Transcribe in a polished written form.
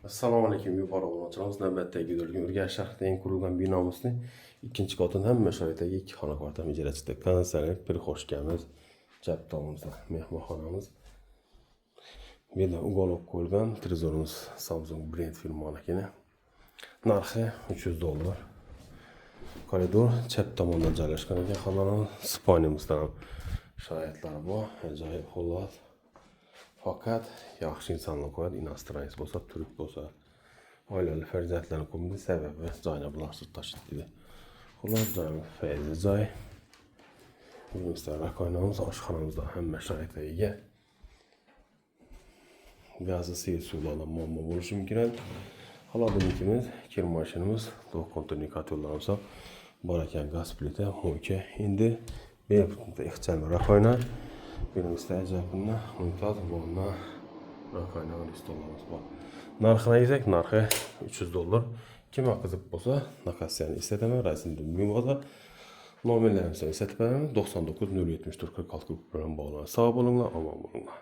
Assalomu alaykum yuqori obunachilarimiz. Navbatdagi videoga Urganch shahrida eng qurilgan binomizning ikkinchi qavatida hamma sharoitdagi 2 xona kvartira ijarachida. Konditsioner, prixoshkamiz, chap tomonimizda mehmonxonamiz. Bu yerda uголок qo'yilgan trezorimiz Samsung brend firmanikini. Narxi $300. Koridor chap tomonda joylashgan ekan. Xonadon spanimizda ham sharoitlari bor. Ajoyib xullas. Fakat yaxshi insonlar qo'yadi, inostraniy bo'lsa, turk bo'lsa, oilali farzandlarni ko'mdi sababi joyni bularsiz tashlaydi. Xullas joyimiz fayzli joy. Bizda rakoynamiz, oshxonamizda hamma sharoitga ega. Gazli sel suvlardan muammo bo'lishi mumkin. Xolodilnikimiz, kir mashinamiz, to'q konturli kotellarimiz bor ekan, gaz plita, mo'yka. Endi bepultda ixcham rakoyna. Bizda ajabunna mumtoz bo'lma rakoyna stollarimiz bor. Narxini aytsak, narxi $300. Kim qiziq bo'lsa, naqasiyani eslataman, rasmni bo'lsa, nomerlarimizni eslatib beraman. 99 074 46 bilan bog'lanib, sog' bo'linglar, omon bo'linglar.